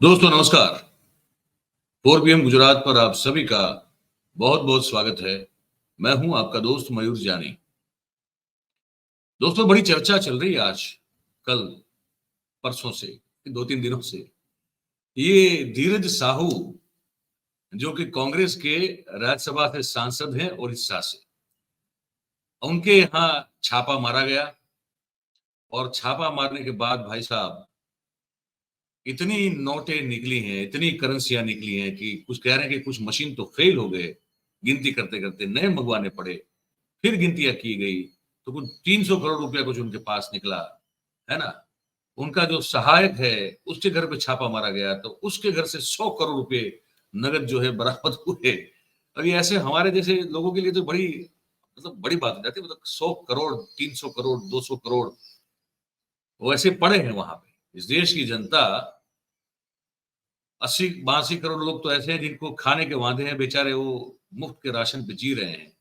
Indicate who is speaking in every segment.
Speaker 1: दोस्तों नमस्कार। 4 PM गुजरात पर आप सभी का बहुत बहुत स्वागत है। मैं हूं आपका दोस्त मयूर जानी। दोस्तों बड़ी चर्चा चल रही है आज कल परसों से 2-3 दिनों से। ये धीरज साहू जो कि कांग्रेस के राज्यसभा से सांसद हैं उड़ीसा से, उनके यहाँ छापा मारा गया और छापा मारने के बाद भाई साहब इतनी नोटें निकली हैं, इतनी करेंसियां निकली हैं कि कुछ कह रहे हैं कि कुछ मशीन तो फेल हो गए, गिनती करते-करते नए मंगवाने पड़े। फिर गिनतियाँ की गई, तो कुछ 300 करोड़ रुपया कुछ उनके पास निकला, है ना? उनका जो सहायक है, उसके घर पे छापा मारा गया, तो उसके घर से 100 करोड़ रुपए नकद जो है बरामद हुए। अब ये ऐसे हमारे जैसे लोगों के लिए तो बड़ी मतलब बड़ी बात हो जाती है, मतलब 100 करोड़, 300 करोड़, 200 करोड़, वो ऐसे पड़े हैं वहाँ पे। इस देश की जनता 80-82 करोड़ लोग तो ऐसे हैं जिनको खाने के वांदे हैं, बेचारे वो मुफ्त के राशन पे जी रहे हैं।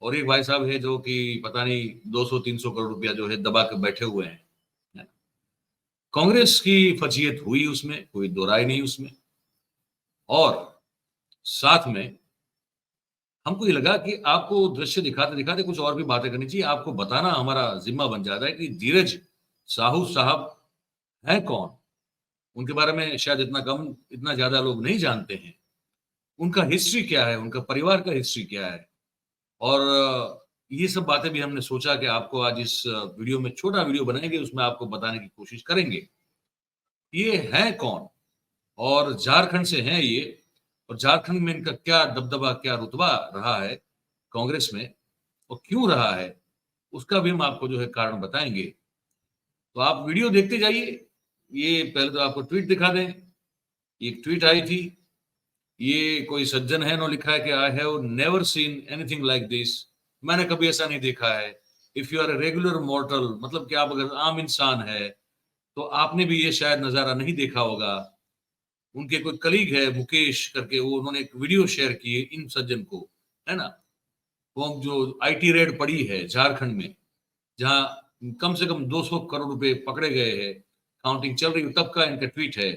Speaker 1: और एक भाई साहब है जो कि पता नहीं 200-300 करोड़ रुपया जो है दबा के बैठे हुए हैं। कांग्रेस की फजीहत हुई उसमें, कोई दो राय नहीं उसमें। और साथ में हमको ये लगा कि आपको दृश्य दिखाते-दिखाते कुछ और भी बातें करनी चाहिए। आपको बताना हमारा ज़िम्मा बन जाता है कि धीरज साहू साहब हैं कौन? उनके बारे में शायद इतना ज़्यादा लोग नहीं जानते हैं। उनका हिस्ट्री क्या है? उनका परिवार का हिस्ट्री क्या है? और ये सब बातें भी हमने सोचा कि आपको आज इस वीडियो में छोटा वीडियो बनाएँगे, उसमें आपको बताने की कोशिश करेंगे। ये हैं कौन? और झारखंड से हैं ये और झारखंड में इनका क्या दबदबा, क्या रुतबा रहा है कांग्रेस में और क्यों रहा है, उसका भी हम आपको जो है कारण बताएँगे। तो आप वीडियो देखते जाइए। ये पहले तो आपको ट्वीट दिखा दें। एक ट्वीट आई थी, ये कोई सज्जन है, उन्होंने लिखा है कि I have never seen anything like this. मैंने कभी ऐसा नहीं देखा है। If you are a regular mortal मतलब कि आप अगर आम इंसान है, तो आपने भी ये शायद नज़ारा नहीं देखा होगा। उनके कोई कलीग है मुकेश करके, वो उन्होंने एक वीडियो शेयर की है इन सज्जन को, है ना? वो जो आईटी रेड पड़ी है झारखंड में, जहाँ कम से कम 200 करोड़ रुपए पकड़े गए हैं, काउंटिंग चल रही है, तब का इनका ट्वीट है।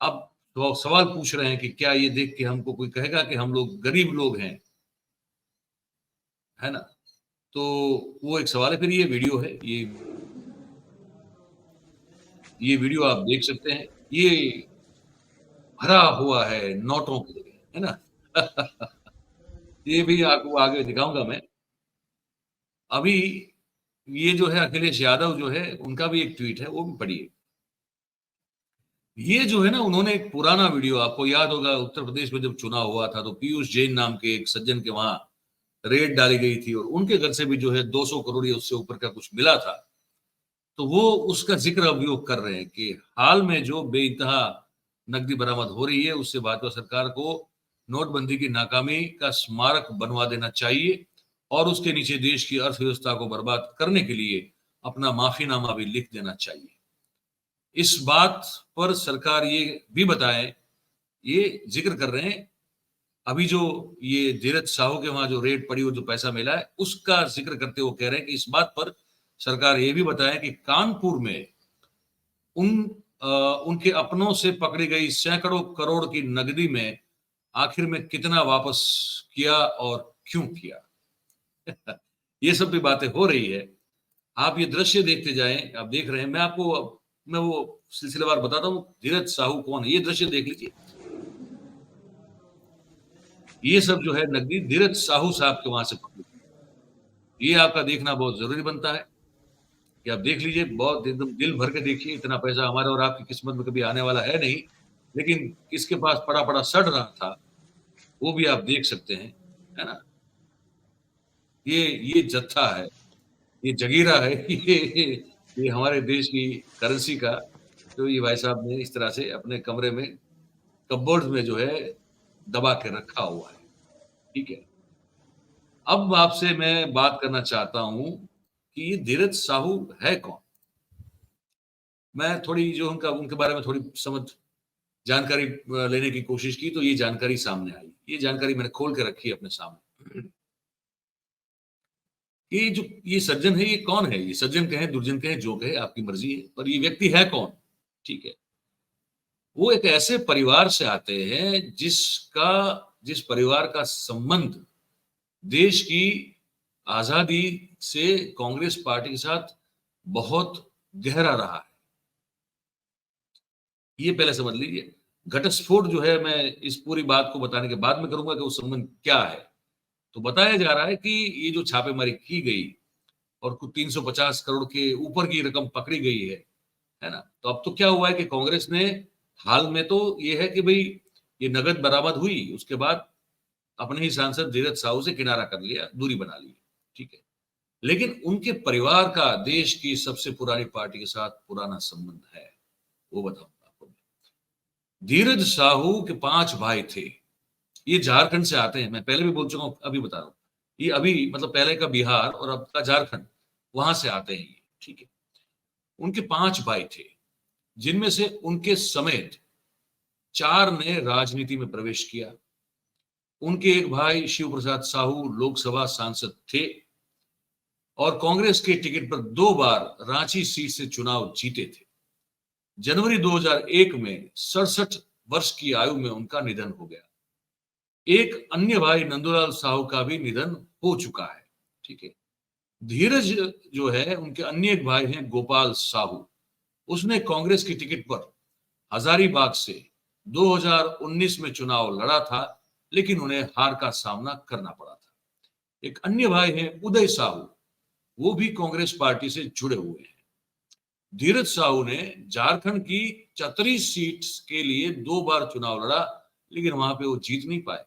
Speaker 1: अब तो सवाल पूछ रहे हैं कि क्या ये देख के हमको कोई कहेगा कि हम लोग गरीब लोग हैं, है ना? तो वो एक सवाल है। फिर ये वीडियो आप देख सकते हैं। ये भरा हुआ है नोटों से, है ना? ये भी आपको आगे दिखाऊँगा मैं। अभी ये जो है अखिलेश यादव जो है, उनका भी एक ट्वीट है, वो भी पढ़िए। ये जो है ना, उन्होंने एक पुराना वीडियो आपको याद होगा उत्तर प्रदेश में जब चुनाव हुआ था, तो पीयूष जैन नाम के एक सज्जन के वहाँ रेड डाली गई थी और उनके घर से भी जो है 200 करोड़ या उससे ऊपर का कुछ मिला था। तो वो उसका ज़िक्र अब योग कर रहे हैं कि हाल में जो बेइंतहा नकदी बरामद हो रही है, उससे भाजपा सरकार को नोटबंदी की नाकामी का स्मारक बनवा देना चाहिए और उसके नीचे देश की अर्थव्यवस्था को बर्बाद करने के लिए अपना माफ़ीनामा भी लिख देना चाहिए। इस बात पर सरकार ये भी बताए, ये ज़िक्र कर रहे हैं, अभी जो ये धीरज साहू के वहाँ जो रेड पड़ी और जो पैसा मिला है, उसका ज़िक्र करते हुए कह रहे हैं कि इस बात पर सरकार ये भी बताए कि कानपुर में उन अ, उनके अपनों से पकड़ी गई सैकड़ों करोड़ की नकदी में आखिर में कितना वापस किया और क्यों किया? ये सब भी बातें हो रही है। आप ये दृश्य देखते जाएँ, आप देख रहे हैं, मैं वो सिलसिलेवार बताता हूँ, धीरज साहू कौन है? ये दृश्य देख लीजिए। ये सब जो है नकदी धीरज साहू साहब के वहाँ से पकड़ी गई। ये आपका देखना बहुत ज़रूरी बनता है कि आप देख लीजिए, बहुत एकदम दिल भर के देखिए, इतना पैसा हमारे और आपकी किस्मत में कभी आने वाला है नहीं, लेकिन किसके पास पड़ा-पड़ा सड़ रहा था, वो भी आप देख सकते हैं, है ना? ये ये जत्था है, ये जगीरा है, ये हमारे देश की करेंसी का, तो ये भाई साहब ने इस तरह से अपने कमरे में कपबोर्ड्स में जो है दबा के रखा हुआ है, ठीक है? अब आपसे मैं बात करना चाहता हूँ कि ये धीरज साहू है कौन? मैं थोड़ी जो उनका उनके बारे में थोड़ी जानकारी लेने की कोशिश की तो ये जानकारी सामने आई। ये जानकारी मैंने खोल के रखी है अपने सामने। ये सज्जन है, ये कौन है? ये सज्जन कहें, दुर्जन कहें, जो कहें आपकी मर्ज़ी है, पर ये व्यक्ति है कौन? ठीक है। वो एक ऐसे परिवार से आते हैं जिस परिवार का संबंध देश की आजादी से कांग्रेस पार्टी के साथ बहुत गहरा रहा है। ये पहले समझ लीजिए। घटस्फोट जो है, मैं इस पूरी बात को बताने के बाद में करूंगा कि वो संबंध क्या है। तो बताया जा रहा है कि ये जो छापेमारी की गई और कुछ 350 करोड़ के ऊपर की रकम पकड़ी गई है ना। तो अब तो क्या हुआ है कि कांग्रेस ने हाल में तो ये है कि भाई ये नगद बरामद हुई, उसके बाद अपने ही सांसद धीरज साहू से किनारा कर लिया, दूरी बना ली, ठीक है। लेकिन उनके परिवार का देश की सबसे पुरानी पार्टी के साथ पुराना संबंध है, वो बताऊंगा आपको। धीरज साहू के 5 भाई थे। ये झारखंड से आते हैं, मैं पहले भी बोल चुका हूं, अभी बता रहा हूं। ये अभी मतलब पहले का बिहार और अब का झारखंड, वहां से आते हैं ये, ठीक है। उनके 5 भाई थे, जिनमें से उनके समेत 4 ने राजनीति में प्रवेश किया। उनके एक भाई शिव प्रसाद साहू लोकसभा सांसद थे और कांग्रेस के टिकट पर 2 बार रांची सीट से चुनाव जीते थे। जनवरी 2001 में 67 वर्ष की आयु में उनका निधन हो गया। एक अन्य भाई नंदूलाल साहू का भी निधन हो चुका है, ठीक है। धीरज जो है, उनके अन्य एक भाई हैं गोपाल साहू। उसने कांग्रेस की टिकट पर हजारीबाग से 2019 में चुनाव लड़ा था, लेकिन उन्हें हार का सामना करना पड़ा था। एक अन्य भाई हैं उदय साहू, वो भी कांग्रेस पार्टी से जुड़े हुए हैं। धीरज साहू ने झारखंड की चतरी सीट के लिए 2 बार चुनाव लड़ा, लेकिन वहां पे वो जीत नहीं पाए।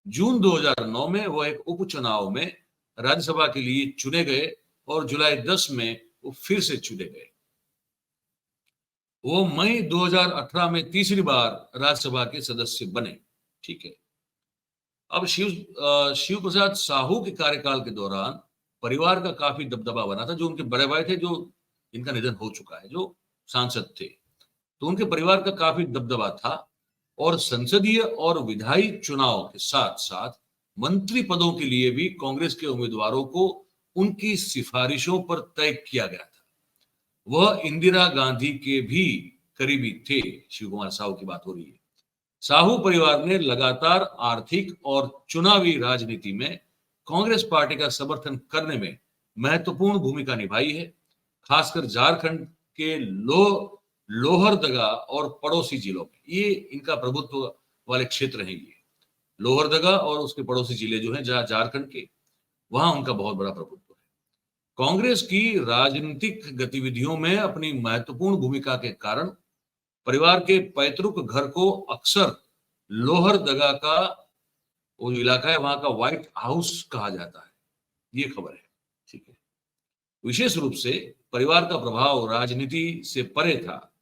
Speaker 1: जून 2009 में वो एक उपचुनाव में राज्यसभा के लिए चुने गए और जुलाई 10 में वो फिर से चुने गए। वो मई 2018 में तीसरी बार राज्यसभा के सदस्य बने, ठीक है। अब शिव प्रसाद साहू के कार्यकाल के दौरान परिवार का काफी दबदबा बना था। जो उनके बड़े भाई थे, जो इनका निधन हो चुका है, जो सांसद थे, तो उनके परिवार का काफी दबदबा था और संसदीय और विधायी चुनाव के साथ साथ मंत्री पदों के लिए भी कांग्रेस के उम्मीदवारों को उनकी सिफारिशों पर तय किया गया था। वह इंदिरा गांधी के भी करीबी थे। शिव कुमार साहू की बात हो रही है। साहू परिवार ने लगातार आर्थिक और चुनावी राजनीति में कांग्रेस पार्टी का समर्थन करने में महत्वपूर्ण भूमिका निभाई है, खासकर झारखंड के लोहरदगा और पड़ोसी जिलों में। ये इनका प्रभुत्व वाले क्षेत्र हैं, ये लोहरदगा और उसके पड़ोसी जिले जो हैं जहां झारखंड के, वहां उनका बहुत बड़ा प्रभुत्व है। कांग्रेस की राजनीतिक गतिविधियों में अपनी महत्वपूर्ण भूमिका के कारण परिवार के पैतृक घर को अक्सर लोहरदगा का वो जो इलाका है, वहां का व्हाइट हाउस कहा जाता है। ये खबर है, ठीक है। विशेष रूप से परिवार का प्रभाव राजनीति से परे था,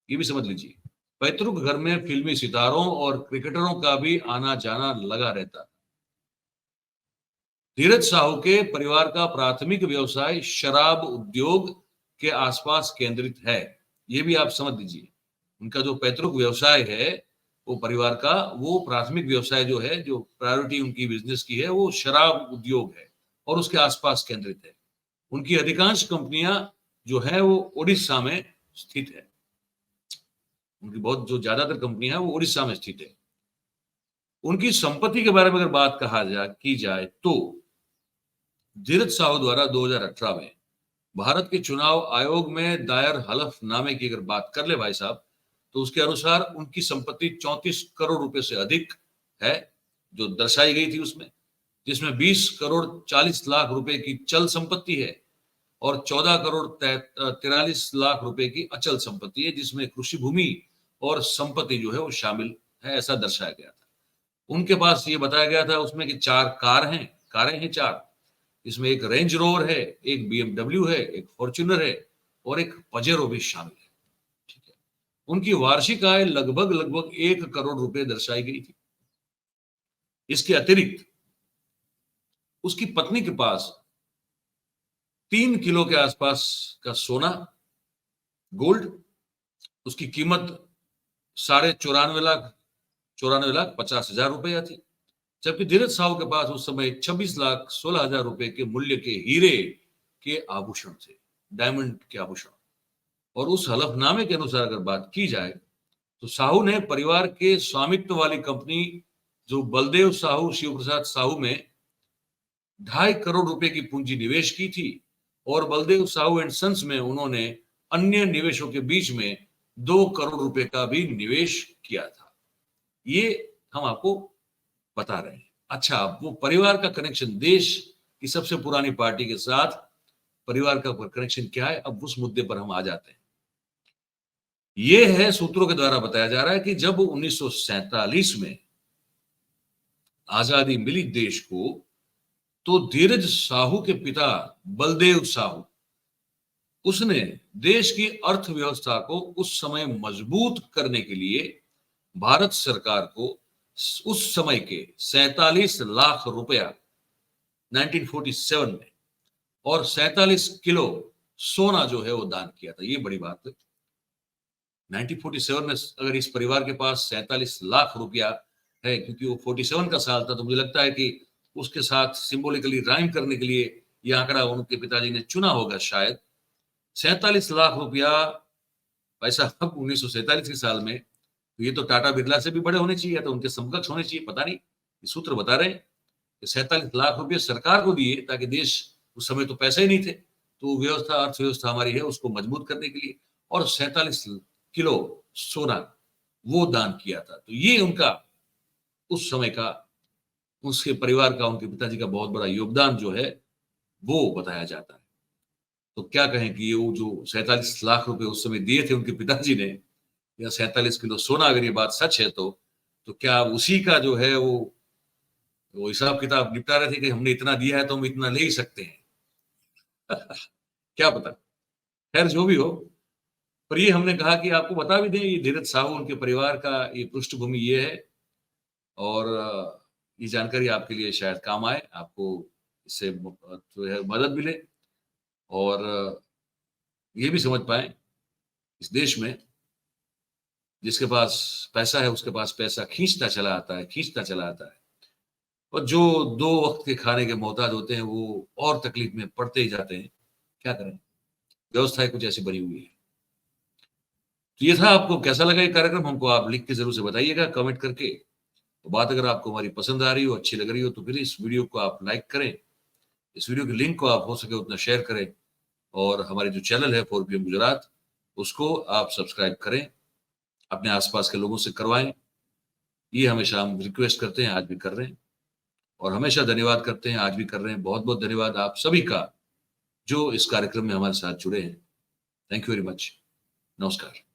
Speaker 1: ये भी समझ लीजिए। पैतृक घर में फिल्मी सितारों और क्रिकेटरों का भी आना जाना लगा रहता। धीरज साहू के परिवार का प्राथमिक व्यवसाय शराब उद्योग के आसपास केंद्रित है, ये भी आप समझ लीजिए। उनका जो पैतृक व्यवसाय है, वो परिवार का वो प्राथमिक व्यवसाय जो है, जो प्रायोरिटी उनकी बिजनेस की है, वो शराब उद्योग है और उसके आसपास केंद्रित है। उनकी अधिकांश कंपनियां जो है वो उड़ीसा में स्थित है। उनकी बहुत जो ज्यादातर कंपनियां हैं वो उड़ीसा में स्थित है। उनकी संपत्ति के बारे में अगर बात की जाए तो धीरज साहू द्वारा 2018 में भारत के चुनाव आयोग में दायर हलफनामे की अगर बात कर ले भाई साहब, तो उसके अनुसार उनकी संपत्ति 34 करोड़ रुपए से अधिक है, जो दर्शाई गई थी उसमें, जिसमें 20 करोड़ 40 लाख रुपए की चल संपत्ति है और 14 करोड़ 43 लाख रुपए की अचल संपत्ति है, जिसमें कृषि भूमि और संपत्ति जो है वो शामिल है, ऐसा दर्शाया गया था। उनके पास ये बताया गया था उसमें कि 4 कारें हैं 4, इसमें एक रेंज रोवर है, एक BMW है, एक फॉर्च्यूनर है और एक पजेरो भी शामिल है, ठीक है। उनकी वार्षिक आय लगभग 1 करोड़ रुपए दर्शाई गई थी। इसके अतिरिक्त उसकी पत्नी के पास 3 किलो के आसपास का सोना, गोल्ड, उसकी कीमत 94,50,000 रुपया थी। जबकि धीरज साहू के पास उस समय 26,16,000 रुपए के मूल्य के हीरे के आभूषण थे, डायमंड के आभूषण। और उस हलफनामे के अनुसार अगर बात की जाए तो साहू ने परिवार के स्वामित्व वाली कंपनी जो बलदेव साहू शिव प्रसाद साहू में 2.5 करोड़ रुपए की पूंजी निवेश की थी और बलदेव साहू एंड सन्स में उन्होंने अन्य निवेशों के बीच में 2 करोड़ रुपए का भी निवेश किया था। ये हम आपको बता रहे हैं। अच्छा, वो परिवार का कनेक्शन, देश की सबसे पुरानी पार्टी के साथ परिवार का कनेक्शन क्या है, अब उस मुद्दे पर हम आ जाते हैं। ये है, सूत्रों के द्वारा बताया जा रहा है कि जब 1947 में आजादी मिली देश को, तो धीरज साहू के पिता बलदेव साहू, उसने देश की अर्थव्यवस्था को उस समय मजबूत करने के लिए भारत सरकार को उस समय के 47 लाख रुपया 1947 में और 47 किलो सोना जो है वो दान किया था। ये बड़ी बात है। 1947 में अगर इस परिवार के पास 47 लाख रुपया है, क्योंकि वो 47 का साल था, तो मुझे लगता है कि उसके साथ सिंबॉलिकली राइम करने के लिए यह आंकड़ा उनके पिताजी ने चुना होगा शायद। 47 लाख रुपया पैसा अब 1947 के साल में, तो ये तो टाटा बिरला से भी बड़े होने चाहिए, तो उनके समकक्ष होने चाहिए, पता नहीं। ये सूत्र बता रहे हैं कि 47 लाख रुपये सरकार को दिए ताकि देश, उस समय तो पैसे ही नहीं थे, तो व्यवस्था, अर्थव्यवस्था हमारी है उसको मजबूत करने के लिए, और 47 किलो सोना वो दान किया था। तो ये उनका उस समय का, उसके परिवार का, उनके पिताजी का बहुत बड़ा योगदान जो है वो बताया जाता है। तो क्या कहें कि ये वो जो 47 लाख रुपए उस समय दिए थे उनके पिताजी ने, या 47 किलो सोना, अगर ये बात सच है तो क्या उसी का जो है वो हिसाब किताब निपटा रहे थे कि हमने इतना दिया है तो हम इतना ले ही सकते हैं। क्या पता। खैर, जो भी हो, पर ये हमने कहा कि आपको बता भी दें, ये धीरज साहू, उनके परिवार का ये पृष्ठभूमि ये है, और ये जानकारी आपके लिए शायद काम आए, आपको इससे जो है मदद मिले, और ये भी समझ पाए इस देश में जिसके पास पैसा है उसके पास पैसा खींचता चला आता है, और जो 2 वक्त के खाने के मोहताज होते हैं वो और तकलीफ में पड़ते ही जाते हैं। क्या करें, व्यवस्थाएं कुछ ऐसी बनी हुई है। तो ये था। आपको कैसा लगा ये कार्यक्रम, हमको आप लिख के जरूर से बताइएगा कमेंट करके। तो बात अगर आपको हमारी पसंद आ रही हो, अच्छी लग रही हो, तो फिर इस वीडियो को आप लाइक करें, इस वीडियो के लिंक को आप हो सके उतना शेयर करें, और हमारे जो चैनल है 4PM गुजरात, उसको आप सब्सक्राइब करें, अपने आसपास के लोगों से करवाएं। ये हमेशा हम रिक्वेस्ट करते हैं, आज भी कर रहे हैं, और हमेशा धन्यवाद करते हैं, आज भी कर रहे हैं। बहुत बहुत धन्यवाद आप सभी का जो इस कार्यक्रम में हमारे साथ जुड़े हैं। Thank you very much. नमस्कार।